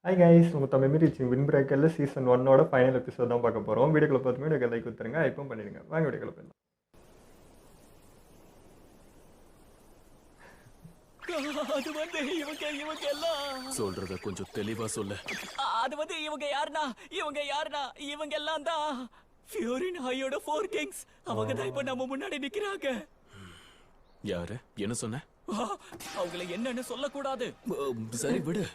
Hi guys, உங்கள் தமிழ் ரீச்சிங் வின் பிரேக்கரில் சீசன் 1ஓட ஃபைனல் எபிசோட் தான் பார்க்க போகிறோம். வீடியோக்குள்ள பார்த்துமே எனக்கு லைக் கொடுத்துருங்க, ஐப்பும் பண்ணிடுங்க. வாங்க வீடியோக்குள்ள போயிடலாம். அது வந்து இவங்க எல்லாம் சொல்றத கொஞ்சம் தெளிவா சொல்லு. அது வந்து இவங்க யாருனா இவங்க எல்லாம் தான் ஃபியூரின் ஹையோட 4 கிங்ஸ். அவங்க தான் இப்ப நம்ம முன்னாடி நிக்கிறாங்க. யாரு? என்ன சொன்ன? அவங்கள என்னன்னு சொல்லக்கூடாது. சரி விடு.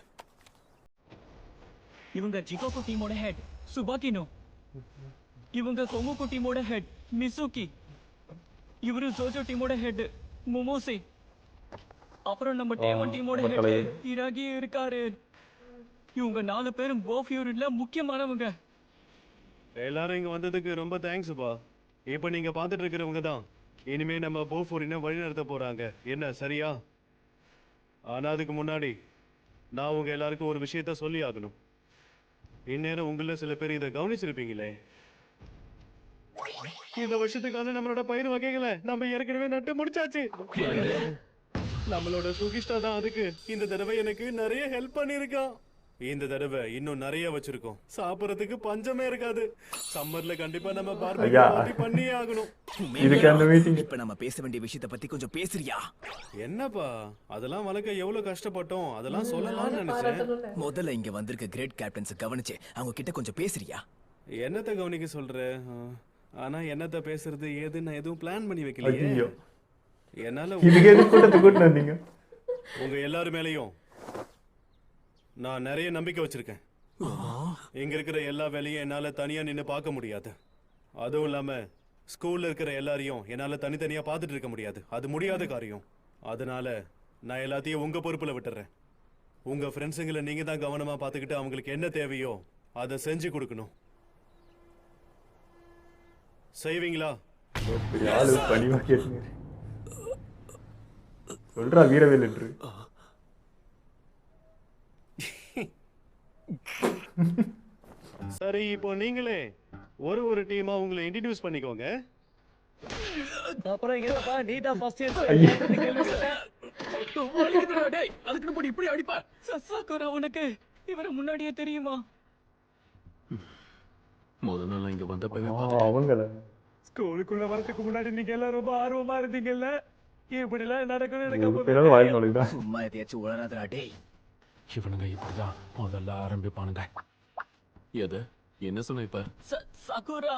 இவங்க ஜிகோகோ டீமோட ஹெட் சுபாகினோ, இவங்க கொங்குகோ டீமோட ஹெட் மிசுகி, இவரு ஜோஜோ டீமோட ஹெட் மொமோசே, அப்புறம் நம்ம டேமன் டீமோட ஹெட் இராகி இருக்காரு. இவங்க 4 பேரும் போஃபியூரின்ல முக்கியமானவங்க. எல்லாரும் இங்க வந்ததுக்கு ரொம்ப தேங்க்ஸ்ப்பா. இப்போ நீங்க பார்த்துட்டு இருக்கிறவங்க தான் இனிமே நம்ம போஃபோரினை வழிநடத்த போறாங்க. என்ன சரியா? ஆனா அதுக்கு முன்னாடி நான் உங்க எல்லாருக்கும் ஒரு விஷயத்த சொல்லி ஆகணும். இந்நேரம் உங்கள சில பேர் இதை கவனிச்சிருப்பீங்களே. இந்த வருஷத்துக்கான நம்மளோட பயிர் வகைகளை நம்ம ஏற்கனவே நட்டு முடிச்சாச்சு. நம்மளோட சுகிஷ்டா தான் அதுக்கு இந்த தடவை எனக்கு நிறைய ஹெல்ப் பண்ணிருக்கான். இந்த தடவை இன்னும் நிறைய வச்சிருக்கோம். சாப்பிடறதுக்கு பஞ்சமே இருக்காது. சம்மர்ல கண்டிப்பா நம்ம பார்பெக்யூ பண்ணியே ஆகணும். இதுக்கு அந்த மீட்டிங் இப்ப நம்ம பேச வேண்டிய விஷயத்தை பத்தி கொஞ்சம் பேசுறியா? என்னப்பா அதெல்லாம் வளர்க்க எவ்வளவு கஷ்டப்பட்டோம், அதெல்லாம் சொல்லலாம்னு நினைச்சேன். முதல்ல இங்க வந்திருக்க கிரேட் கேப்டன்ஸ் கவனிச்சு அவங்க கிட்ட கொஞ்சம் பேசுறியா? என்னத்த கவனிக்க சொல்ற? ஆனா என்னத்த பேசுறது ஏதுன்னு நான் எதுவும் பிளான் பண்ணி வைக்கலையே. ஐயோ, என்னால இதுக்கு எது கூட்டத்தை கூட்டிட்டு வந்தீங்க? உங்க எல்லாரும் மேலயும் நான் நிறைய நம்பிக்கை வச்சிருக்கேன். இங்க இருக்கிற எல்லா வேலையும் என்னால தனியா நின்னு பார்க்க முடியாது. அதுவும் இல்லாம ஸ்கூல்ல இருக்கிற எல்லாரையும் என்னால தனித்தனியா பார்த்துட்டு இருக்க முடியாது. அது முடியாத காரியம். அதனால நான் எல்லாத்தையும் உங்க பொறுப்புல விட்டுறேன். உங்க ஃப்ரெண்ட்ஸுங்களை நீங்க தான் கவனமா பார்த்துக்கிட்டு அவங்களுக்கு என்ன தேவையோ அதை செஞ்சு கொடுக்கணும். செய்வீங்களா? பெரிய ஆளு பணிவா கேட்டு சொல்றா வீரவேல் என்று. சரி, இப்போ நீங்களே ஒரு டீமா உங்களை இன்ட்ரோடியூஸ் பண்ணிக்கோங்க. அப்புறம் என்னப்பா நீ தான் ஃபர்ஸ்ட் இயர். டேய் அதுக்கு போய் இப்படி அடிப்பா. சசாகுரா உனக்கு இவர முன்னாடியே தெரியுமா? முதல்ல நாள் இங்க வந்த பையன் அவங்கள ஸ்கூலுக்குள்ள வரதுக்கு முன்னாடி நீங்க எல்லாம் ரொம்ப ஆர்வமா இருந்தீங்கல்ல. இப்படி எல்லாம் பேரும் வாயில் நுழைதா. சும்மா எதையாச்சும் உளறாதடா டேய். இவனுங்க இப்படிதான் முதல்ல ஆரம்பிப்பானுங்க. எது? என்ன சொன்ன இப்ப? சகுரா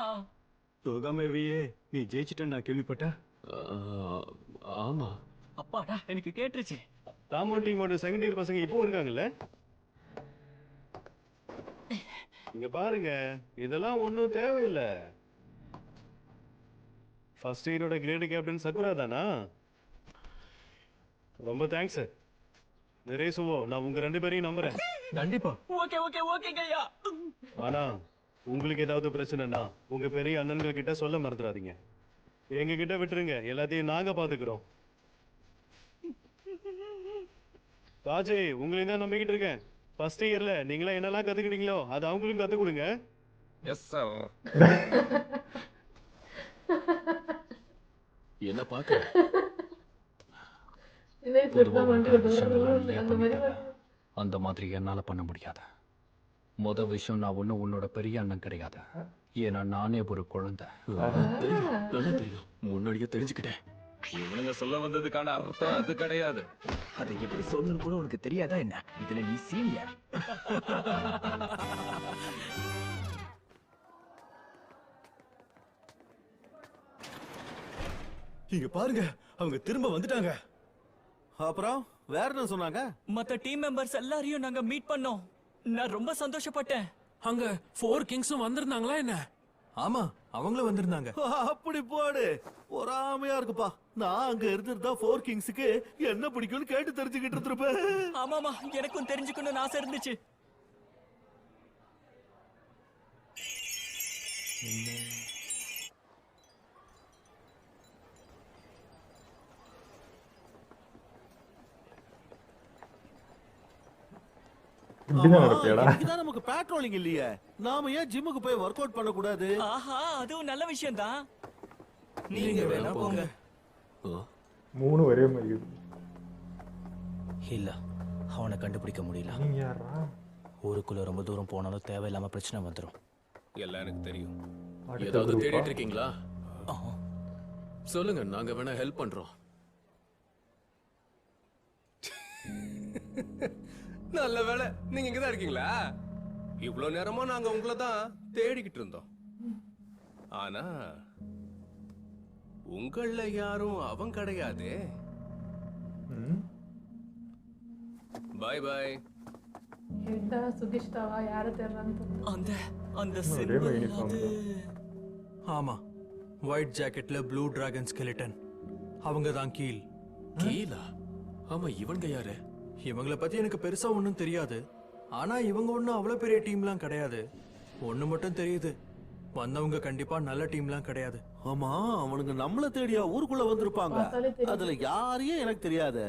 தோகாமேவியே நீ ஜெயிச்சிட்டேன்னு நான் கேள்விப்பட்டேன். ஆமா. அப்பாடா எனக்கு கேட்டுருச்சு. தாமோன் டீமோட செகண்ட் இயர் பசங்க இப்போ இருக்காங்கல்ல. இங்க பாருங்க, இதெல்லாம் ஒன்றும் தேவையில்லை. ஃபர்ஸ்ட் இயரோட கிரேட் கேப்டன் சகுரா தானா? ரொம்ப தேங்க்ஸ். நிறைய சுவோ, நான் உங்க 2 பேரையும் நம்புறேன். கண்டிப்பா. ஓகேங்க ஐயா. ஆனா உங்களுக்கு ஏதாவது பிரச்சனைனா உங்க பெரிய அண்ணன்கள் கிட்ட சொல்ல மறந்துடாதீங்க. எங்க கிட்ட விட்டுருங்க, எல்லாத்தையும் நாங்க பாத்துக்கிறோம். ராஜே, உங்களையும் தான் நம்பிக்கிட்டு இருக்கேன். ஃபர்ஸ்ட் இயர்ல நீங்களா என்னெல்லாம் கத்துக்கிட்டீங்களோ அது அவங்களுக்கும் கத்து கொடுங்க. Yes sir. என்ன பாக்க அந்த மாதிரி என்னால பண்ண முடியாது. முத விஷயம், நான் ஒன்னும் உன்னோட பெரிய அண்ணன் கிடையாது. ஏன்னா நானே ஒரு குழந்தை. தெரியும், முன்னாடியே தெரிஞ்சுக்கிட்டேன். இவனுங்க சொல்ல வந்ததுக்கான அர்த்தம் அது கிடையாது. அதை எப்படி சொல்லணும் கூட உனக்கு தெரியாதா என்ன? இதுல நீ சீனியர். இங்க பாருங்க, அவங்க திரும்ப வந்துட்டாங்க. அப்புறம் வேற என்ன சொன்னாங்க? மத்த டீம் மெம்பர்ஸ் எல்லாரையும் நாங்க மீட் பண்ணோம். நான் ரொம்ப சந்தோஷப்பட்டேன். அங்க 4 கிங்ஸும் வந்திருந்தாங்களா என்ன? ஆமா, அவங்களும் வந்திருந்தாங்க. அப்படி போடு, பொறாமையா இருக்குப்பா. நான் அங்க இருந்திருந்தா 4 கிங்ஸுக்கு என்ன பிடிக்கும்னு கேட்டு தெரிஞ்சுக்கிட்டு இருந்திருப்பேன். ஆமாமா, எனக்கும் தெரிஞ்சுக்கணும்னு ஆசை இருந்துச்சு. இப்படிதான் நடப்பியாடா? இதுதான் நமக்கு பேட்ரோலிங் இல்லையே. நாம ஏன் ஜிம்முக்கு போய் ஒர்க் அவுட் பண்ண கூடாது? ஆஹா, அதுவும் நல்ல விஷயம் தான். நீங்க வேணா போங்க. 3 ஒரே மாதிரி இருக்கு. இல்ல, அவனை கண்டுபிடிக்க முடியல. நீங்க யாரா? ஊருக்குள்ள ரொம்ப தூரம் போனாலும் தேவையில்லாம பிரச்சனை வந்துடும். எல்லாம் எனக்கு தெரியும். அடுத்த ஏதாவது குரூப்பா? தேடிட்டு இருக்கீங்களா? சொல்லுங்க, நாங்க வேணா ஹெல்ப் பண்றோம். நல்ல வேளை நீங்க இங்கதான் இருக்கீங்களா? இவ்வளவு நேரமா நாங்க உங்களை தான் தேடிக்கிட்டு இருந்தோம். ஆனா உங்கள யாரும் அவன் கிடையாதே. ம். பாய் பாய். ஹெட்டா சுகிஷ்டாவா யாரை தேடுறான்னு தெரியல. அந்த அந்த ஒரே symbol யூனிஃபார்ம் அது ஆமா, ஒயிட் ஜாக்கெட்ல ப்ளூ டிராகன் ஸ்கெலிட்டன். அவங்க தான் கீல். கீழா? ஆமா, இவங்க யாரு? இவங்கள பத்தி எனக்கு பெருசா ஒன்றும் தெரியாது. ஆனா இவங்க ஒன்றும் அவ்வளோ பெரிய டீம்லாம் கிடையாது. ஒன்று மட்டும் தெரியுது, வந்தவங்க கண்டிப்பா நல்ல டீம்லாம் கிடையாது. ஆமா, அவனுங்க நம்மள தேடியா ஊருக்குள்ள வந்திருப்பாங்க. பார்த்தாலே தெரியும். அதுல யாரையும் எனக்கு தெரியாது.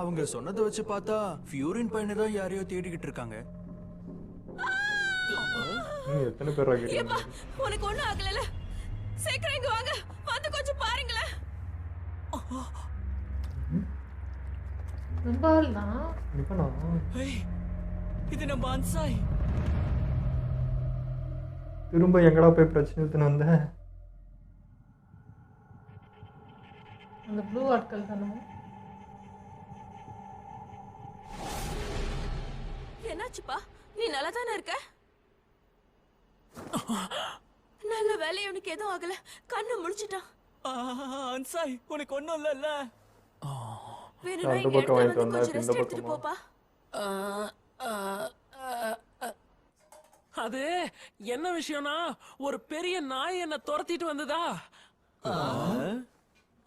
அவங்க சொன்னதை வச்சு பார்த்தா ஃபியூரின் பையனை தான் யாரையோ தேடிக்கிட்டு இருக்காங்க. எத்தனை பேர் ஆகிருக்கீங்க? உனக்கு ஒண்ணும் ஆகல. சீக்கிரம் இங்க வாங்க, வந்து கொஞ்சம் பாருங்களேன். நம்ம ஆள் தான். இவனா? ஏய், இது நம்ம அன்சாய். திரும்ப எங்கடா போய் பிரச்சனை எடுத்துன்னு வந்த? அந்த ப்ளூ ஆட்கள் தானே. என்னாச்சுப்பா, நீ நல்லா தானே இருக்க? நல்ல வேலை, உனக்கு எதுவும் ஆகல. கண்ணு முழிச்சிட்டான். அன்சாய், உனக்கு ஒண்ணும் இல்லல்ல? வேணும்னா அந்த இங்க பக்கம் எடுத்து வாங்கிட்டு வந்து வந்தா, கொஞ்சம் இந்த ரெஸ்ட் எடுத்துட்டு பக்கமா? போப்பா. அது என்ன விஷயம்னா, ஒரு பெரிய நாய் என்ன துரத்திட்டு வந்ததா.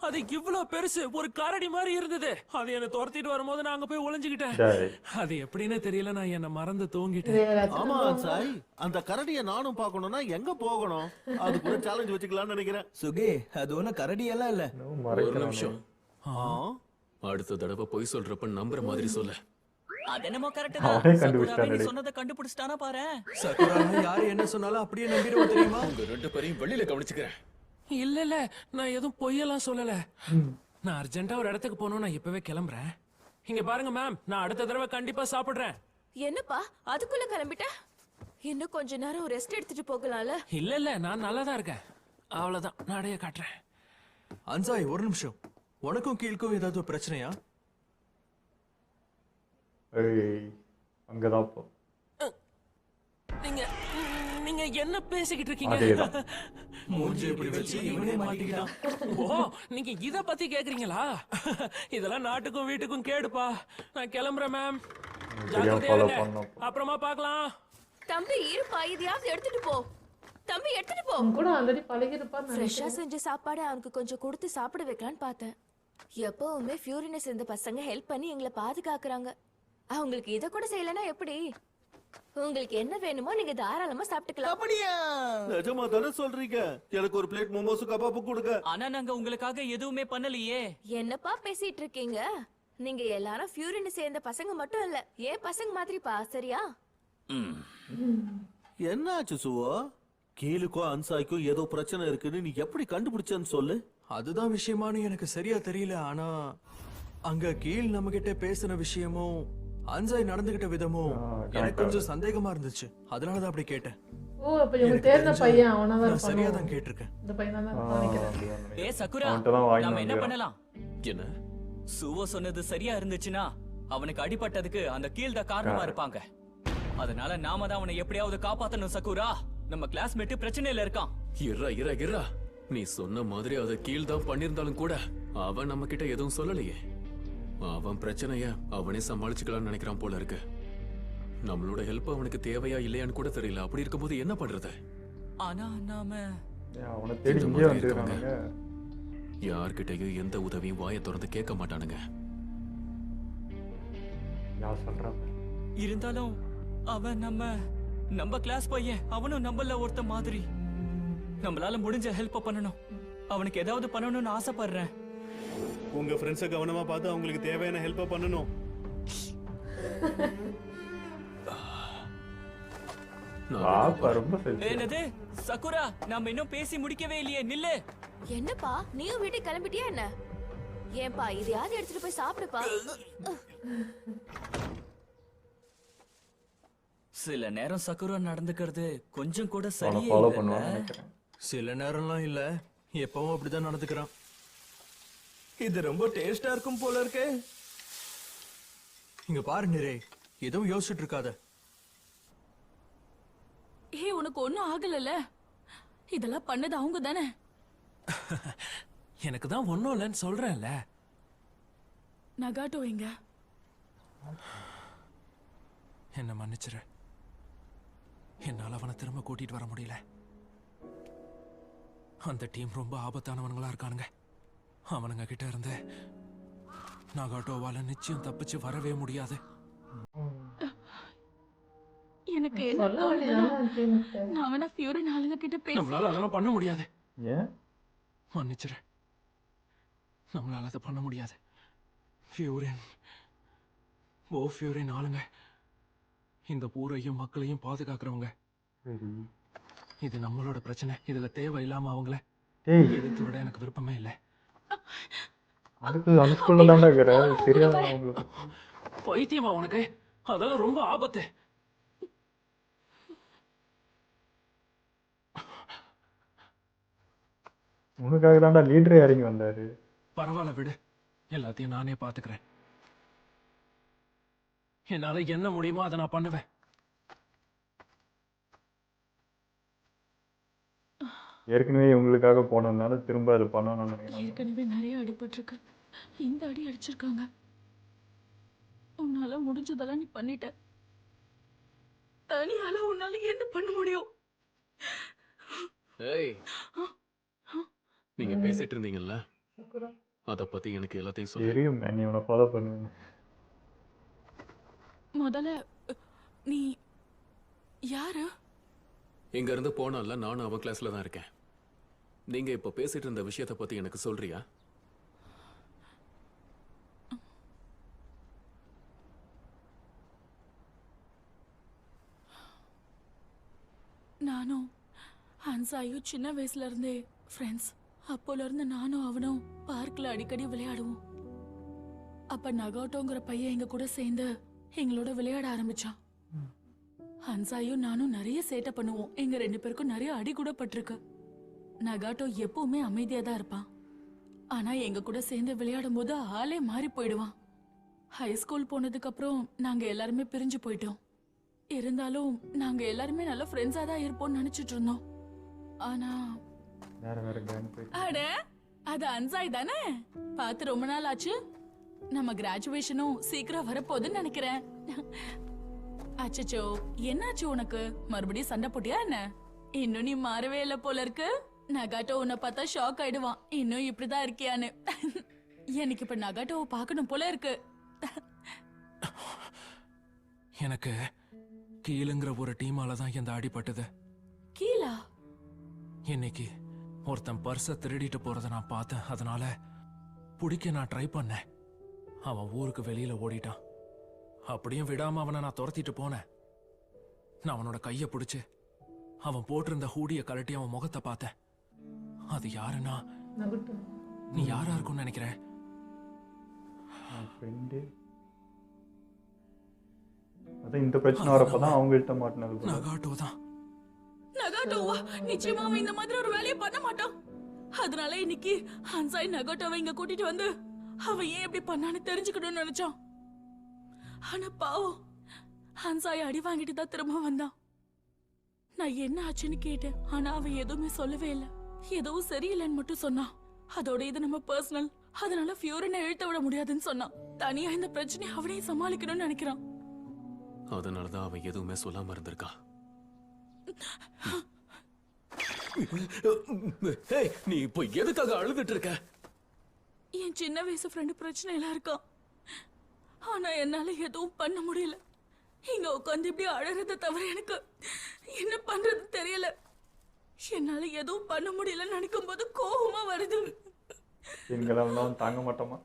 அது இவ்ளோ பெருசு, ஒரு கரடி மாதிரி இருந்தது. அது என்ன துரத்திட்டு வரும்போது நான் அங்க போய் ஒளிஞ்சுக்கிட்டேன். டேய், அது எப்படின்னு தெரியல, நான் என்ன மறந்து தூங்கிட்டேன். இது ஏதாச்சும் ஆமா பண்ணுவாங்க. சாய், அந்த கரடியை நானும் பார்க்கணும்னா எங்க போகணும்? அதுக்குள்ள சேலஞ்ச் வச்சுக்கலாம்னு நினைக்கிறேன். சுகே, அது ஒன்றும் கரடியெல்லாம் இல்ல. இன்னும் ஒரு மறைக்கிறானே. நிமிஷம். அடுத்த தடவை பொய் சொல்றப்ப நம்புற மாதிரி சொல்லு. அது என்னமோ கரெக்ட் அவனே தான். கண்டுபிடிச்சிட்டானே சகுராவே நீ டேய். சொன்னதை கண்டுபிடிச்சிட்டானா பாரு. சக்குரான யாரு என்ன சொன்னாலும் அப்படியே நம்பிடுவோம் தெரியுமா? உங்க 2 பேரையும் வெளியில கவனிச்சுக்கிறேன். இல்ல இல்ல, நான் எதுவும் பொய்யெல்லாம் சொல்லல. நான் அர்ஜென்ட்டா ஒரு இடத்துக்கு போகணும், நான் இப்பவே கிளம்புறேன். இங்க பாருங்க மேம், நான் அடுத்த தடவை கண்டிப்பா சாப்பிடுறேன். என்னப்பா அதுக்குள்ள கிளம்பிட்ட? இன்னும் கொஞ்ச நேரம் ரெஸ்ட் எடுத்துட்டு போகலாம்ல. இல்ல இல்ல, நான் நல்லா தான் இருக்கேன். அவ்வளவுதான், நான் அடைய காட்டுறேன். அன்சாய், ஒரு நிமிஷம். உனக்கும் கீழ்க்கும் ஏதாவது பிரச்சனையா? ஏய், அங்கதான் போ. நீங்க நீங்க என்ன பேசிக்கிட்டு இருக்கீங்க? அதேதான். மூஞ்சி இப்படி வச்சு இவனே மாட்டிக்கிட்டான். ஓ, நீங்க இத பத்தி கேக்குறீங்களா? இதெல்லாம் நாட்டுக்கும் வீட்டுக்கும் கேடுப்பா. நான் கிளம்புறேன் மேம். தெரியாம ஜாக்கிரதையா ஃபாலோ இருங்க. பண்ணோம். அப்புறமா பார்க்கலாம். தம்பி இருப்பா, இதையாவது எடுத்துட்டு போ. தம்பி எடுத்துட்டு போ. அவன் கூட ஆல்ரெடி பழகிருப்பான்னு ஃப்ரெஷ்ஷா நினைக்கிறேன். செஞ்ச சாப்பாடு அவனுக்கு கொஞ்சம் கொடுத்து சாப்பிட வைக்கலான்னு பார்த்தேன். எப்பவுமே ஃபியூரினஸ் இருந்த பசங்க ஹெல்ப் பண்ணி எங்களை பாதுகாக்கிறாங்க. அவங்களுக்கு இத கூட செய்யலனா எப்படி? உங்களுக்கு என்ன வேணுமோ நீங்க தாராளமா சாப்பிட்டுக்கலாம். அப்படியா? நிஜமா தானே சொல்றீங்க? எனக்கு ஒரு பிளேட் மோமோஸ் கபாபு கொடுங்க. ஆனா நாங்க உங்களுக்காக எதுவுமே பண்ணலையே. என்னப்பா பேசிட்டு இருக்கீங்க? நீங்க எல்லாரும் ஃபியூரினஸ் சேர்ந்த பசங்க மட்டும் இல்ல, ஏன் பசங்க மாதிரிப்பா, சரியா? என்னாச்சு சுவோ? கீழுக்கும் அன்சாய்க்கும் ஏதோ பிரச்சனை இருக்குன்னு நீ எப்படி கண்டுபிடிச்சன்னு சொல்லு. அதுதான் விஷயமானு எனக்கு சரியா தெரியல. ஆனா அங்க கீழ் நம்ம கிட்ட பேசின விஷயமும் அன்சாய் நடந்துகிட்ட விதமும் எனக்கு கொஞ்சம் சந்தேகமா இருந்துச்சு. அதனாலதான் அப்படி கேட்டேன். ஓ, அப்ப இவங்க எனக்கு தேடின தெரிஞ்சு பையன் அவனாதான் நான் சரியா இருப்பானோ? தான் கேட்டிருக்கேன். இந்த பையன் தான் நினைக்கிறேன். அதுதான் நினைக்கிறேன். ஏ சகுரா, அவன்கிட்ட தான் வாங்கி நாம என்ன வந்துடுறோம். பண்ணலாம்? என்ன? சுவோ சொன்னது சரியா இருந்துச்சுன்னா அவனுக்கு அடிபட்டதுக்கு அந்த கீழ் தான் காரணமா இருப்பாங்க. அதனால நாம தான் அவனை எப்படியாவது காப்பாத்தணும் சகுரா. நம்ம கிளாஸ்மேட் பிரச்சனையில இருக்கான். இறா. நீ சொன்ன மாதிரி அதை கீழ் தான் பண்ணிருந்தாலும் கூட அவன் நம்ம கிட்ட எதுவும் சொல்லலையே. அவன் பிரச்சனைய அவனே சமாளிச்சுக்கலாம்னு நினைக்கிறான் போல இருக்கு. நம்மளோட ஹெல்ப் அவனுக்கு தேவையா இல்லையான்னு கூட தெரியல. அப்படி இருக்கும்போது என்ன பண்றது? ஆனா நாம ஏன் அவனை தேடி இந்த இங்கே மாதிரி வந்துடுறானுங்க. யார்கிட்டயும் எந்த உதவியும் வாயை திறந்து கேட்க மாட்டானுங்க. யார் சொல்றா? இருந்தாலும் அவன் நம்ம கிளாஸ் பையன். அவனும் நம்மள ஒருத்த மாதிரி. நம்மளால முடிஞ்ச ஹெல்ப் பண்ணணும். அவனுக்கு ஏதாவது பண்ணணும்னு ஆசைப்படுறேன். உங்க ஃப்ரெண்ட்ஸை கவனமா பார்த்து அவங்களுக்கு தேவையான ஹெல்ப் பண்ணணும். பாப்பா ரொம்ப செல்ஃபி. என்னது சகுரா, நாம இன்னும் பேசி முடிக்கவே இல்லையே. நில்லு. என்னப்பா நீயும் வீட்டுக்கு கிளம்பிட்டியா என்ன? ஏன்பா இதையாவது எடுத்துட்டு போய் சாப்பிடுப்பா. சில நேரம் சக்குரா நடந்துக்கிறது கொஞ்சம் கூட அவனை சரியே ஃபாலோ இல்லைல்ல? பண்ணுவான்னு நினைக்கிறேன். சில நேரம்லாம் இல்ல, எப்பவும் அப்படிதான் நடந்துக்கிறான். இது ரொம்ப டேஸ்டா இருக்கும் போல இருக்கே. இங்க பாரு நிரே, எதுவும் யோசிச்சுட்டு இருக்காத. ஏய் உனக்கு ஒண்ணும் ஆகலல்ல? இதெல்லாம் பண்ணது அவங்க தானே? எனக்கு தான் ஒன்றும் இல்லைன்னு சொல்றேன்ல. நகாட்டோ எங்க? என்ன மன்னிச்சிரு. என்னால அவனை திரும்ப கூட்டிட்டு வர முடியல. அந்த டீம் ரொம்ப ஆபத்தானவனுங்களா இருக்கானுங்க. அவனுங்க கிட்ட இருந்து நகாட்டோவால நிச்சயம் தப்பிச்சு வரவே முடியாது. எனக்கு என்ன தோணுதுன்னா, நான் வேணா ஃபியூரின் ஆளுங்க கிட்ட பேசி நம்மளால அதெல்லாம் பண்ண முடியாது. ஏன்? மன்னிச்சிரு. நம்மளால அதை பண்ண முடியாது. ஃபியூரின் ஆளுங்க இந்த ஊரையும் மக்களையும் பாதுகாக்கிறவங்க. சரி. இது நம்மளோட பிரச்சனை. இதுல தேவையில்லாம அவங்கள ஏய், எதிர்த்து விட எனக்கு விருப்பமே இல்லை. அதுக்கு அந்த ஸ்கூல்ல தானே இருக்கிற, தெரியாதா உங்களுக்கு? பைத்தியமா உனக்கு? அதெல்லாம் ரொம்ப ஆபத்து. உனக்காக தான்டா லீடரே இறங்கி வந்தாரு. பரவாயில்ல விடு, எல்லாத்தையும் நானே பாத்துக்கிறேன். என்னால என்ன முடியுமோ அதை நான் பண்ணுவேன். ஏற்கனவே இவங்களுக்காக போனதுனால திரும்ப அது பண்ணணும்னு நினைக்கிறேன். ஏற்கனவே நிறைய அடிபட்டிருக்கு. இந்த அடி அடிச்சிருக்காங்க. உன்னால முடிஞ்சதெல்லாம் நீ பண்ணிட்ட. தனியால உன்னால என்ன பண்ண முடியும்? ஏய், நீங்க பேசிட்டு இருந்தீங்கல்ல, அத பத்தி எனக்கு எல்லாத்தையும் சொல்லு. தெரியும், நீ இவனை ஃபாலோ பண்ணுவேன். முதல்ல நீ யாரு? இங்க இருந்து போனால நானும் அவன் கிளாஸ்ல தான் இருக்கேன். நீங்க இப்ப பேசிட்டு இருந்த விஷயத்த பத்தி எனக்கு சொல்றியா? நானும் ஹன்சாயும் சின்ன வயசுல இருந்தே ஃப்ரெண்ட்ஸ். அப்போல இருந்து நானும் அவனும் பார்க்ல அடிக்கடி விளையாடுவோம். அப்ப நகாட்டோங்கிற பையன் எங்க கூட சேர்ந்து எங்களோட விளையாட ஆரம்பிச்சான். ஹன்சாயும் நானும் நிறைய சேட்டை பண்ணுவோம். எங்க 2 பேருக்கும் நிறைய அடி கூட பட்டிருக்கு. நகாட்டோ எப்பவுமே அமைதியா தான் இருப்பான். ஆனா எங்க கூட சேர்ந்து விளையாடும் போது ஆளே மாறி போயிடுவான். ஹை ஸ்கூல் போனதுக்கு அப்புறம் நாங்க எல்லாருமே பிரிஞ்சு போயிட்டோம். இருந்தாலும் நாங்க எல்லாருமே நல்ல ஃப்ரெண்ட்ஸா தான் இருப்போம்னு நினைச்சிட்டு இருந்தோம். ஆனா வேற வேற கேங் போயிட்டு. அட அது அன்சாய் தானே? பார்த்து ரொம்ப நாள் ஆச்சு. நம்ம கிராஜுவேஷனும் சீக்கிரம் வரப்போகுதுன்னு நினைக்கிறேன். அச்சச்சோ, என்னாச்சு உனக்கு? மறுபடியும் சண்டை போட்டியா என்ன? இன்னும் நீ மாறவே இல்லை போல இருக்கு. நகாட்டோ உன்னை பார்த்தா ஷாக் ஆயிடுவான். இன்னும் இப்படிதான் இருக்கியான்னு. எனக்கு இப்ப நகாட்டோவை பார்க்கணும் போல இருக்கு. எனக்கு கீழுங்கிற ஒரு டீமால தான் இந்த அடிபட்டது. கீழா? இன்னைக்கு ஒருத்தன் பர்ஸை திருடிட்டு போறதை நான் பார்த்தேன். அதனால பிடிக்க நான் ட்ரை பண்ணேன். அவன் ஊருக்கு வெளியில ஓடிட்டான். அப்படியும் விடாம அவனை நான் துரத்திட்டு போனேன். நான் அவனோட கையை பிடிச்சு அவன் போட்டிருந்த ஹூடிய கழட்டி அவன் முகத்தை பார்த்தேன். அது யாருன்னா, நீ யாரா இருக்கும்னு நினைக்கிறேன்? ஃப்ரெண்டு. அதான் இந்த பிரச்சனை வரப்பதான் அவங்கள்ட்ட மாட்டினது. நகாட்டோ தான். நகாட்டோவா? நிச்சயமா அவன் இந்த மாதிரி ஒரு வேலையை பண்ண மாட்டான். அதனால இன்னைக்கு ஹன்சாய் நகாட்டோவை இங்க கூட்டிட்டு வந்து அவன் ஏன் இப்படி பண்ணான்னு தெரிஞ்சுக்கணும்னு நினைச்சான். ஆனா பாவம், ஹன்சாய் அடி வாங்கிட்டு தான் திரும்ப வந்தான். நான் என்ன ஆச்சுன்னு கேட்டேன். ஆனா அவன் எதுவுமே சொல்லவே இல்லை. எதுவும் சரியில்லைன்னு மட்டும் சொன்னான். அதோட இது நம்ம பர்சனல், அதனால ஃபியூரினை இழுத்த விட முடியாதுன்னு சொன்னான். தனியா இந்த பிரச்சனை அவனே சமாளிக்கணும்னு நினைக்கிறான். அதனாலதான் அவன் எதுவுமே சொல்லாம இருந்திருக்கான். ஏய், நீ இப்போ எதுக்காக அழுதுட்டு இருக்க? என் சின்ன வயசு ஃப்ரெண்டு பிரச்சனையில இருக்கான். ஆனா என்னால எதுவும் பண்ண முடியல. இங்க உட்காந்து இப்படி அழறத தவிர எனக்கு என்ன பண்றது தெரியல. என்னால எதுவும் பண்ண முடியலன்னு நினைக்கும் போது கோபமா வருது. எங்களெல்லாம் தாங்க மாட்டோமா?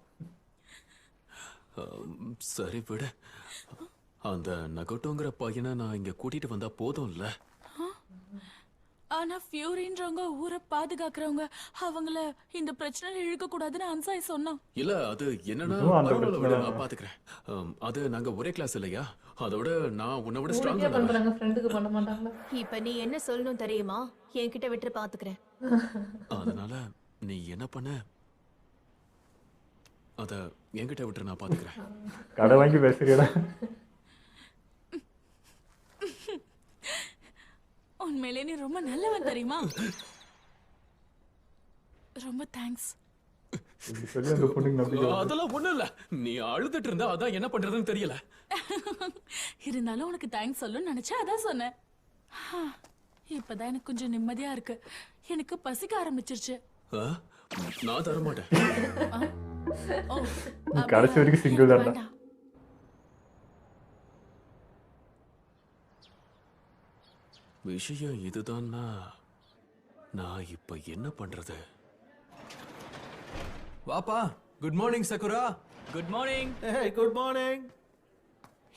சரி விடு. அந்த நகட்டோங்கிற பையனை நான் இங்க கூட்டிட்டு வந்தா போதும்ல? ஆனா ஃபியூரின்றவங்க ஊரை பாதுகாக்கிறவங்க அவங்கள இந்த பிரச்சனையில இழுக்க கூடாதுன்னு அன்சாய் சொன்னான். இல்ல அது என்னன்னா இதுவும் அந்த பரவாயில்ல பிரச்சனை விடு, தான். நான் பாத்துக்கிறேன். அது நாங்க ஒரே கிளாஸ் இல்லையா, அதோட நான் உன்னை விட உனக்கே ஸ்ட்ராங் பண்றாங்க ஃப்ரெண்டுக்கு பண்ண மாட்டாங்களா? இப்ப நீ என்ன சொல்லணும் தெரியுமா? என்கிட்ட விட்டு பாத்துக்கிறேன். அதனால நீ என்ன பண்ண அத என்கிட்ட விட்டு நான் பாத்துக்கிறேன். கடை வாங்கி பேசுறியடா. உண்மையிலே நீ ரொம்ப நல்லவன் தெரியுமா? ரொம்ப தேங்க்ஸ். இப்படி சொல்லி அந்த பொண்ணுக்கு நம்பிக்கை வருது. அதெல்லாம் ஒண்ணும் இல்ல, நீ அழுதுட்டு இருந்தா அதான் என்ன பண்றதுன்னு தெரியல. இருந்தாலும் உனக்கு தேங்க்ஸ் சொல்லணும்னு நினைச்சேன், அதான் சொன்னேன். இப்பதான் எனக்கு கொஞ்சம் நிம்மதியா இருக்கு. எனக்கு பசிக்க ஆரம்பிச்சிருச்சு. ஆ? நான் தர மாட்டேன். ஓ, கடைசி வரைக்கும் சிங்கிள் தான்டா. வேண்டாம். விஷயம் இதுதான்னா நான் இப்ப என்ன பண்றது? வாப்பா. Good morning Sakura. Good morning. ஏய் குட் மார்னிங்.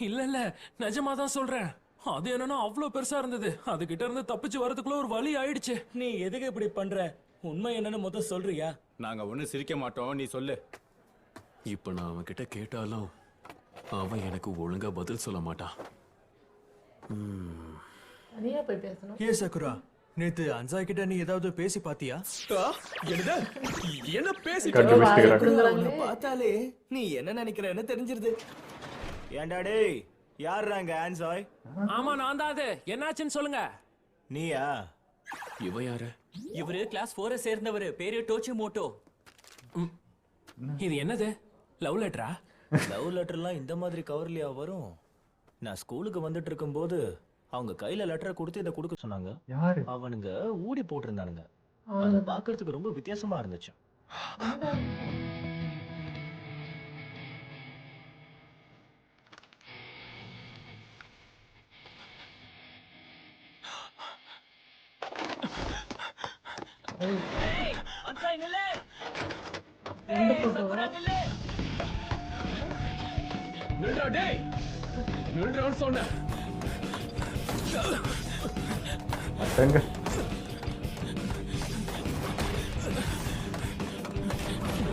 இல்ல இல்ல, நிஜமா தான் சொல்றேன். அது என்னன்னா அவ்வளோ பெருசா இருந்தது, அதுகிட்ட இருந்து தப்பிச்சு வரதுக்குள்ள ஒரு வழி ஆயிடுச்சு. நீ எதுக்கு இப்படி பண்ற? உண்மை என்னன்னு முதல் சொல்றியா? நாங்க ஒண்ணும் சிரிக்க மாட்டோம், நீ சொல்லு. இப்ப நான் அவன் கிட்ட கேட்டாலும் அவன் எனக்கு ஒழுங்கா பதில் சொல்ல மாட்டான். தனியா போய் பேசணும். ஏ சக்குரா, நேத்து அன்சாய் கிட்ட நீ ஏதாவது பேசி பாத்தியா? என்ன பேசி கண்டுபிடிச்சிக்கிறாங்க. உன்னை பார்த்தாலே நீ என்ன நினைக்கிறன்னு தெரிஞ்சிருது. ஏண்டா டேய், யாருறாங்க ஆன்சாய்? ஆமா நான் தான். அது என்னாச்சுன்னு சொல்லுங்க. நீயா? இவன் யாரு? இவரு கிளாஸ் 4 சேர்ந்தவரு, பேரு டோச்சி மோட்டோ. இது என்னது, லவ் லெட்டரா? லவ் லெட்டர்லாம் இந்த மாதிரி கவர்லயா வரும்? நான் ஸ்கூலுக்கு வந்துட்டு இருக்கும்போது அவங்க கையில லெட்டரை கொடுத்து இதை கொடுக்க சொன்னாங்க. யாரு? அவனுங்க ஊடி போட்டிருந்தானுங்க. அது பார்க்கிறதுக்கு ரொம்ப வித்தியாசமா இருந்துச்சு. நில்றா டேய், நில்றான்னு சொன்னேன். எங்க?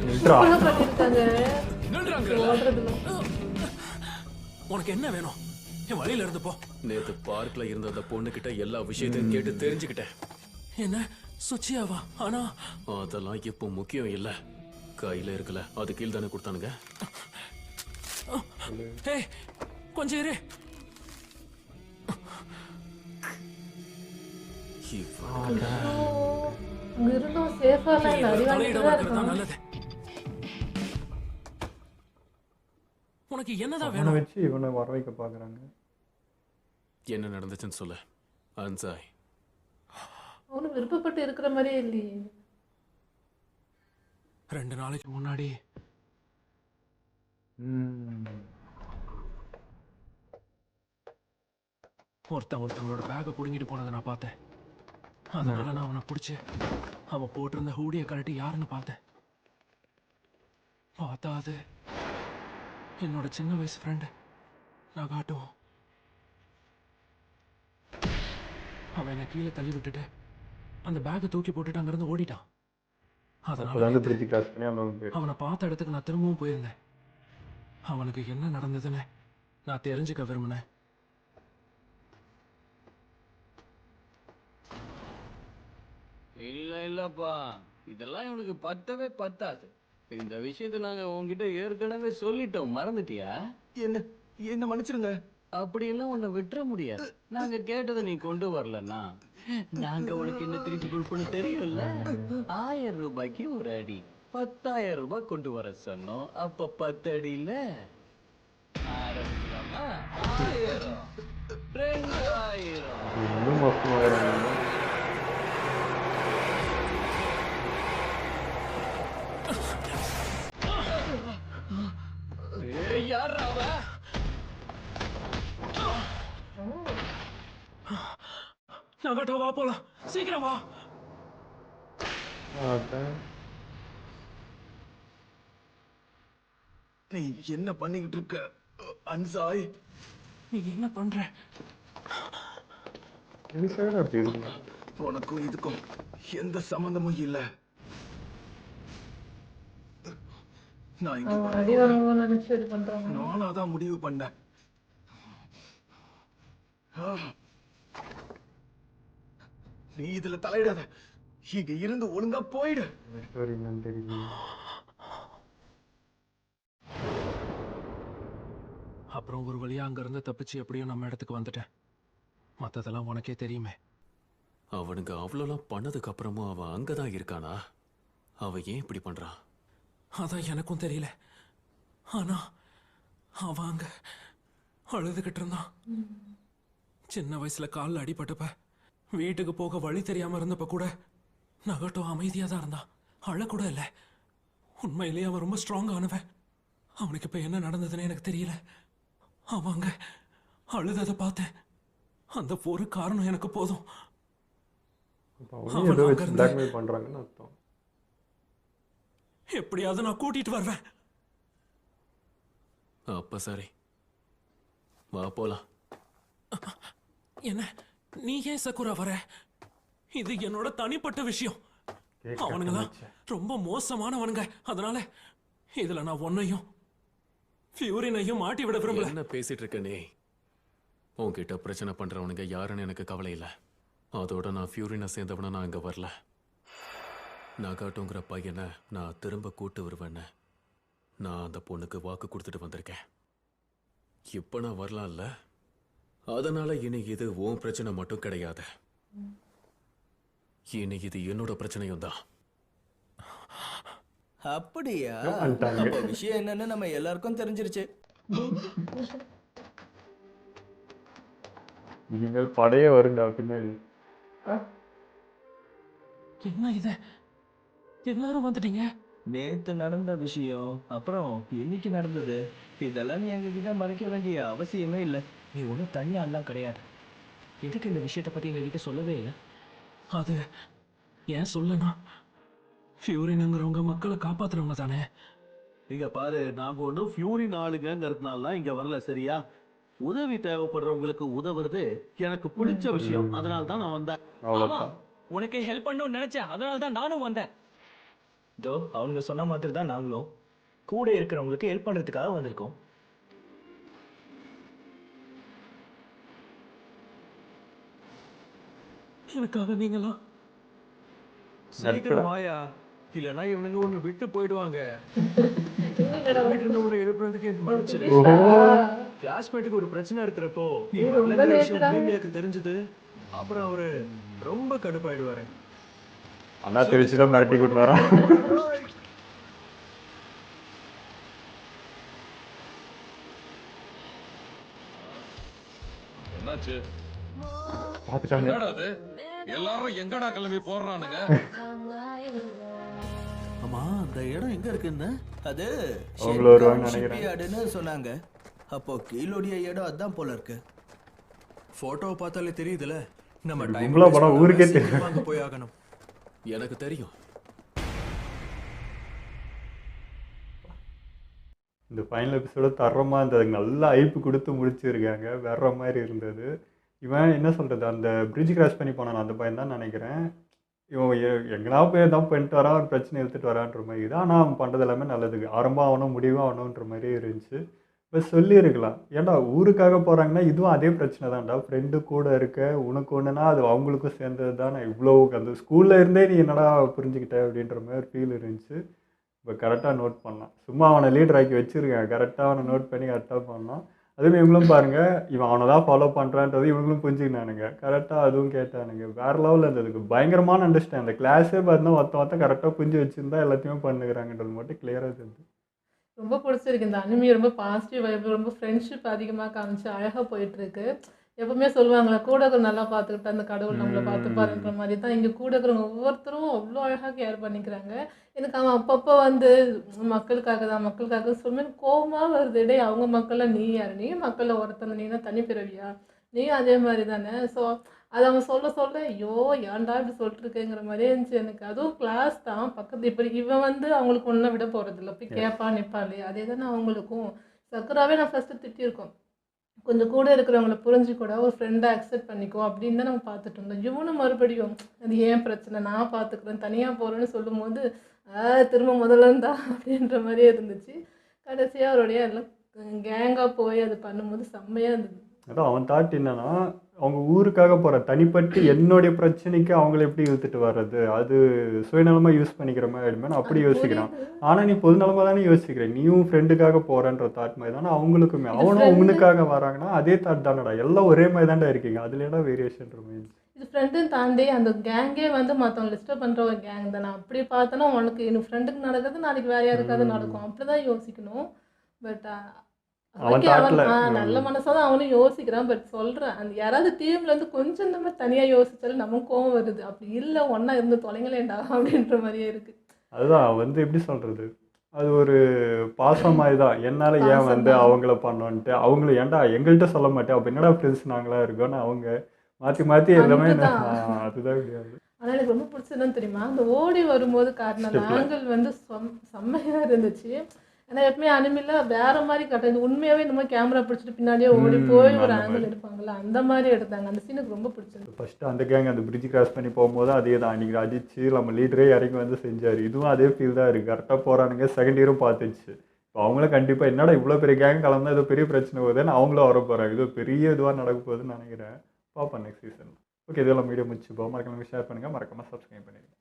நில்றா. நில்றாங்க. உனக்கு என்ன வேணும்? என் வழியில இருந்து போ. நேத்து பார்க்ல இருந்த அந்த பொண்ணு கிட்ட எல்லா விஷயத்தையும் கேட்டு தெரிஞ்சுக்கிட்டேன். என்ன சுச்சியாவா? ஆனா அதெல்லாம் இப்போ முக்கியம் இல்ல. கையில இருக்கல, அது கீழ் தானே கொடுத்தானுங்க. ஏய் கொஞ்சம் இரு. அங்க இருந்தும் சேஃபா இல்ல, அடி வாங்கிட்டு தான் இருக்கான். நல்லது. உனக்கு என்னதான் அவனை வேணும்? வச்சு இவனை வர வைக்க பாக்குறாங்க. என்ன நடந்துச்சுன்னு சொல்ல அன்சாய். அவனு விருப்பப்பட்டு இருக்கிற மாதிரியே இல்லையே. 2 நாளைக்கு முன்னாடி ஒருத்தவங்களோட பேக்கை புடுங்கிட்டு போனதை நான் பார்த்தேன். அதனால நான் அவனை பிடிச்சி அவன் போட்டிருந்த ஹூடியை கழட்டி யாருன்னு பார்த்தேன். பார்த்தா அது என்னோட சின்ன வயசு ஃப்ரெண்டு நகாட்டோ. அவன் என்னை கீழே தள்ளி விட்டுட்டு அந்த பேக்கை தூக்கி போட்டுட்டு அங்கிருந்து ஓடிட்டான். அதனால பிரிட்ஜ் கிராஸ் பண்ணி அவனுக்கு அவனை பார்த்த இடத்துக்கு நான் திரும்பவும் போயிருந்தேன். அவனுக்கு என்ன நடந்ததுன்னு நான் தெரிஞ்சுக்க விரும்பினேன். இல்லப்பா, இதெல்லாம் இவனுக்கு பத்தவே பத்தாது. இந்த விஷயத்தை நாங்க உன்கிட்ட ஏற்கனவே சொல்லிட்டோம், மறந்துட்டியா? என்ன மன்னிச்சிருங்க. அப்படியெல்லாம் உன்னை விட்டுற முடியாது. நாங்க கேட்டதை நீ கொண்டு வரலன்னா நாங்க உனக்கு என்ன திருப்பி கொடுப்போம்னு தெரியும்ல. 1000 ரூபாய்க்கு ஒரு அடி, 10,000 ரூபாய் கொண்டு வர சொன்னோம். அப்ப 10 அடியில ஆரம்பிக்கலாமா? 1000, 2000. இன்னும் மோசமாயிடும். யார் அவன்? நகாட்டோ வா போலாம், சீக்கிரம் வா. நீ என்ன பண்ணிக்கிட்டு இருக்க அன்சாய்? நீ என்ன பண்ற? எதுக்காக அப்படி இருக்கு? உனக்கும் இதுக்கும் எந்த சம்பந்தமும் இல்ல. நான் இங்க அவன் அடி வாங்குவான்னு நினைச்சு இது பண்றாங்க. நானாதான் முடிவு பண்ணேன். நீ இதுல தலையிடாத. இங்க இருந்து ஒழுங்கா போயிடு. ஸ்டோரி என்னன்னு தெரியுது. அப்புறம் ஒரு வழியா அங்க இருந்து தப்பிச்சு எப்படியும் நம்ம இடத்துக்கு வந்துட்டேன். மத்ததெல்லாம் உனக்கே தெரியுமே. அவனுங்க அவ்வளோலாம் பண்ணதுக்கு அப்புறமும் அவன் அங்கதான் இருக்கானா? அவன் ஏன் இப்படி பண்றான்? அதான் எனக்கும் தெரியல. ஆனா அவன் அங்க அழுதுகிட்டு இருந்தான். சின்ன வயசுல காலில் அடிபட்டப்ப வீட்டுக்கு போக வழி தெரியாம இருந்தப்ப கூட நகட்டோ அமைதியா தான் இருந்தான். அழக்கூட இல்லை. உண்மையிலேயே அவன் ரொம்ப ஸ்ட்ராங் ஆனவன். அவனுக்கு இப்ப என்ன நடந்ததுன்னு எனக்கு தெரியல. அவன் அங்க அழுததை பார்த்தேன். அந்த ஒரு காரணம் எனக்கு போதும். ஏதோ வச்சு பிளாக்மெயில் பண்றாங்கன்னு அர்த்தம். எப்படியாவது நான் கூட்டிட்டு வருவேன். அப்ப சரி, வா போலாம். என்ன நீ ஏன் சக்குரா வர? இது என்னோட தனிப்பட்ட விஷயம். அவனுங்களா ரொம்ப மோசமானவனுங்க. அதனால இதுல நான் உன்னையும் ஃபியூரினையும் மாட்டி விட விரும்பல. என்ன பேசிட்டு இருக்க நீ? உன்கிட்ட பிரச்சனை பண்றவனுங்க யாருன்னு எனக்கு கவலை இல்லை. அதோட நான் ஃபியூரினை சேர்ந்தவன நான் இங்க வரல. நகாட்டோங்கிற பையனை நான் திரும்ப கூட்டு வருவேன்னு நான் அந்த பொண்ணுக்கு வாக்கு கொடுத்துட்டு வந்திருக்கேன். இப்ப நான் வரலாம்ல, அதனால இனி இது உன் பிரச்சனை மட்டும் கிடையாது. இனி இது என்னோட பிரச்சனையும் தான். அப்படியா? வந்துட்டாங்க. அப்ப விஷயம் என்னன்னு நம்ம எல்லாருக்கும் தெரிஞ்சிருச்சு. நீங்கள் படையே வருண்டா பின்னாடி. என்ன இது? எல்லாரும் வந்துட்டீங்க. நேத்து நடந்த விஷயம் அப்புறம் இன்னைக்கு நடந்தது இதெல்லாம் நீ எங்ககிட்ட மறைக்க வேண்டிய அவசியமே இல்லை. நீ ஒன்றும் தனியா எல்லாம் கிடையாது. எதுக்கு இந்த விஷயத்தை பத்தி எங்ககிட்ட சொல்லவே இல்லை? அது ஏன் சொல்லனா, ஃபியூரினுங்கிறவங்க மக்களை காப்பாத்துறவங்க தானே. இங்க பாரு, நாங்க ஒன்றும் ஃபியூரின் ஆளுங்கிறதுனால தான் இங்க வரல, சரியா? உதவி தேவைப்படுறவங்களுக்கு உதவுறது எனக்கு பிடிச்ச விஷயம். அதனால தான் நான் வந்தேன். அவ்வளோதான். உனக்கு ஹெல்ப் பண்ணணும்னு நினைச்சேன், அதனால தான் நானும் வந்தேன். இதோ அவங்க சொன்ன மாதிரி தான் நாங்களும் கூட இருக்கிறவங்களுக்கு ஹெல்ப் பண்றதுக்காக வந்திருக்கோம். எனக்காக நீங்களா? சீக்கிரம் வாயா, இல்லைன்னா இவனுங்க ஒன்று விட்டு போயிடுவாங்க. ஒரு எழுப்புறதுக்கு மன்னிச்சிரு. கிளாஸ்மேட்டுக்கு ஒரு பிரச்சனை இருக்கிறப்போ நீ வரலங்கிற விஷயம் மீடியாக்கு தெரிஞ்சது. அப்புறம் அவரு ரொம்ப கடுப்பாயிடுவாரு. அண்ணா தெரிச்சுதான் மிரட்டி கூட்டு வரான். என்னாச்சு? பார்த்துட்டாங்க. என்னடா அது? எல்லாரும் எங்கடா கிளம்பி போடுறானுங்க? ஆமா, அந்த இடம் எங்க இருக்குன்னு அது அவங்கள வருவாங்கன்னு நினைக்கிறேன். ஷிப்யார்டுன்னு சொன்னாங்க. அப்போ கீழோடைய இடம் அதான் போல இருக்கு. போட்டோவை பார்த்தாலே தெரியுதுல. நம்ம டைம் கும்பலா படம் ஊருக்கே தெரியும். அங்க போய் ஆகணும். எனக்கு தெரியும். இந்த ஃபைனல் எபிசோட தரமாக இருந்தது. நல்லா ஐப்பு கொடுத்து முடிச்சிருக்காங்க. வேற மாதிரி இருந்தது. இவன் என்ன சொல்கிறது, அந்த பிரிட்ஜ் கிராஸ் பண்ணி போனான் அந்த பையன் தான் நினைக்கிறேன். இவன் எங்கனா போய் தான் பண்ணிட்டு வரான், ஒரு பிரச்சனை எடுத்துகிட்டு வரான்ற மாதிரி தான். ஆனால் அவன் பண்ணுறது எல்லாமே நல்லதுக்கு. ஆரம்பம் ஆகணும், முடிவும் ஆகணுன்ற மாதிரியே இருந்துச்சு. இப்போ சொல்லியிருக்கலாம், ஏன்டா ஊருக்காக போகிறாங்கன்னா இதுவும் அதே பிரச்சனை தான்டா. ஃப்ரெண்டு கூட இருக்க, உனக்கு ஒன்றுனா அது அவங்களுக்கும் சேர்ந்தது தான். நான் இவ்வளோ அந்த ஸ்கூலில் இருந்தே நீ என்னடா புரிஞ்சுக்கிட்ட அப்படின்ற மாதிரி ஒரு ஃபீல் இருந்துச்சு. இப்போ கரெக்டாக நோட் பண்ணான். சும்மா அவனை லீடர் ஆக்கி வச்சுருக்கேன். கரெக்டாக அவனை நோட் பண்ணி கரெக்டாக பண்ணான். அதுவும் இவங்களும் பாருங்கள், இவன் அவனை தான் ஃபாலோ பண்ணுறான்றது இவங்களும் புரிஞ்சுக்கினானுங்க. கரெக்டாக அதுவும் கேட்டானுங்க. வேறு லெவலில் இருந்ததுக்கு பயங்கரமான அண்டர்ஸ்டாண்ட். அந்த கிளாஸே பார்த்தா ஒருத்த கரெக்டாக புரிஞ்சு வச்சுருந்தா எல்லாத்தையுமே பண்ணுகிறாங்கன்றது மட்டும் கிளியராக தெரியுது. ரொம்ப பிடிச்சிருக்கு இந்த அனிமி. ரொம்ப பாசிட்டிவ் வைப், ரொம்ப ஃப்ரெண்ட்ஷிப் அதிகமாக காமிச்சு அழகாக போயிட்டுருக்கு. எப்பவுமே சொல்லுவாங்களே, கூட இருக்கிற நல்லா பார்த்துக்கிட்டு அந்த கடவுள் நம்மளை பார்த்துப்பாருன்ற மாதிரி தான் இங்கே கூட இருக்கிறவங்க ஒவ்வொருத்தரும் அவ்வளோ அழகாக கேர் பண்ணிக்கிறாங்க. எனக்கு அவன் அப்பப்போ வந்து மக்களுக்காக தான் மக்களுக்காக சொல்லுமே கோபமாக வருது. டே அவங்க மக்களில் நீ யார்? நீ மக்களில் ஒருத்தன், நீனா தனி பிறவியா? நீயும் அதே மாதிரி தானே. ஸோ அதை அவன் சொல்ல ஐயோ ஏன்டா இப்படி சொல்லிட்டுருக்கேங்கிற மாதிரியே இருந்துச்சு எனக்கு. அதுவும் கிளாஸ் தான் பக்கத்து. இப்படி இவன் வந்து அவங்களுக்கு ஒன்றும் விட போகிறதில்ல, போய் கேட்பான் நிற்பான் இல்லையா? அதே தானே அவங்களுக்கும். சக்குராவே நான் ஃபஸ்ட்டு திட்டியிருக்கோம். கொஞ்சம் கூட இருக்கிறவங்கள புரிஞ்சுக்கூட ஒரு ஃப்ரெண்டை அக்செப்ட் பண்ணிக்கோ அப்படின்னு தான் நம்ம பார்த்துட்டு இருந்தோம். இவனும் மறுபடியும் அது ஏன் பிரச்சனை, நான் பார்த்துக்கிறேன், தனியாக போகிறேன்னு சொல்லும்போது திரும்ப முதல்ல இருந்தா அப்படின்ற மாதிரியே இருந்துச்சு. கடைசியாக அவருடைய எல்லாம் கேங்காக போய் அது பண்ணும்போது செம்மையாக இருந்தது. அதான் அவன் தாட் என்னன்னா, அவங்க ஊருக்காக போகிற தனிப்பட்டு என்னுடைய பிரச்சனைக்கு அவங்கள எப்படி இழுத்துட்டு வர்றது, அது சுயநலமாக யூஸ் பண்ணிக்கிற மாதிரி ஆயிடுமே அப்படி அது யோசிக்கிறான். புரியுது. ஆனால் நீ பொதுநலமாக தானே யோசிக்கிற, நீயும் ஃப்ரெண்டுக்காக போகிறன்ற தாட் மாதிரி தானே அவங்களுக்குமே. இது அவனும் ஃப்ரெண்டு உனக்காக வராங்கன்னா அதே தாட் தானடா, எல்லாம் ஒரே மாதிரி தான்டா இருக்கீங்க, அதுல என்ன வேரியேஷன் மீன்ஸ். இது ஃப்ரெண்டுன்னு தாண்டி அந்த கேங்கே வந்து மற்றவங்க டிஸ்டர்ப் பண்ணுற ஒரு கேங் தானே. அப்படி பார்த்தோன்னா உனக்கு இன்னும் ஃப்ரெண்டுக்கு நடக்கிறது நாளைக்கு வேற யாருக்காவது நடக்கும், அப்படி தான் யோசிக்கணும். பட் அவன் ஓகே, அவன் தாட்ல நல்ல மனசாக தான் அவனும் யோசிக்கிறான். பட் சொல்கிறேன், அந்த யாராவது டீம்லேருந்து கொஞ்சம் இந்த மாதிரி தனியாக யோசிச்சாலும் நமக்கு கோவம் வருது. அப்படி இல்லை, ஒன்றா இருந்து தொலைங்களேண்டா அப்படின்ற மாதிரியே இருக்குது. அதுதான் வந்து எப்படி சொல்றது, அது ஒரு பாசம் மாதிரி தான். என்னால் ஏன் பாசம் வந்து தான். அவங்கள பண்ணோன்ட்டு அவங்களும் ஏன்டா எங்கள்கிட்ட சொல்ல மாட்டேன், அப்போ என்னடா ஃப்ரெண்ட்ஸ் நாங்களாம் இருக்கோன்னு அவங்க மாற்றி மாற்றி எல்லாமே அன்புதான். அதுதான் முடியாது. ஆனால் எனக்கு ரொம்ப பிடிச்சதுன்னு தெரியுமா, அந்த ஓடி வரும்போது காட்டின ஸ்டெப்ல ஆங்கிள் வந்து செம்மையாக இருந்துச்சு. ஏன்னா எப்பவுமே அனிமில வேற மாதிரி காட்டுறது, உண்மையாகவே இந்த மாதிரி கேமரா பிடிச்சிட்டு பின்னாடியே ஓடி போய் ஒரு அந்த ஆங்கிள் மாதிரி எடுப்பாங்கல்ல, அந்த மாதிரி எடுத்தாங்க. அந்த சீனுக்கு ரொம்ப பிடிச்சது. ஃபர்ஸ்ட் அந்த கேங் அந்த பிரிட்ஜ் கிராஸ் பண்ணி போகும்போது அதே தான், அன்றைக்கி அஜிச்சு நம்ம லீடரே இறங்கி வந்து செஞ்சார். இதுவும் அதே ஃபீல் தான் இருக்குது. கரெக்டாக போகிறானுங்க, செகண்ட் இயரும் பார்த்துச்சு. இப்போ அவங்களும் கண்டிப்பாக என்னடா இவ்வளோ பெரிய கேங் கலந்தா ஏதோ பெரிய பிரச்சனை போகுதுன்னு அவங்களும் வர போகிறாங்க. இது பெரிய இதுவாக நடக்க போகுதுன்னு நினைக்கிறேன். பார்ப்போம் நெக்ஸ்ட் சீசன். ஓகே, இதெல்லாம் மீடியா முடிச்சுப்போம். மறக்காம ஷேர் பண்ணுங்கள், மறக்காமல் சப்ஸ்கிரைப் பண்ணிடுங்க.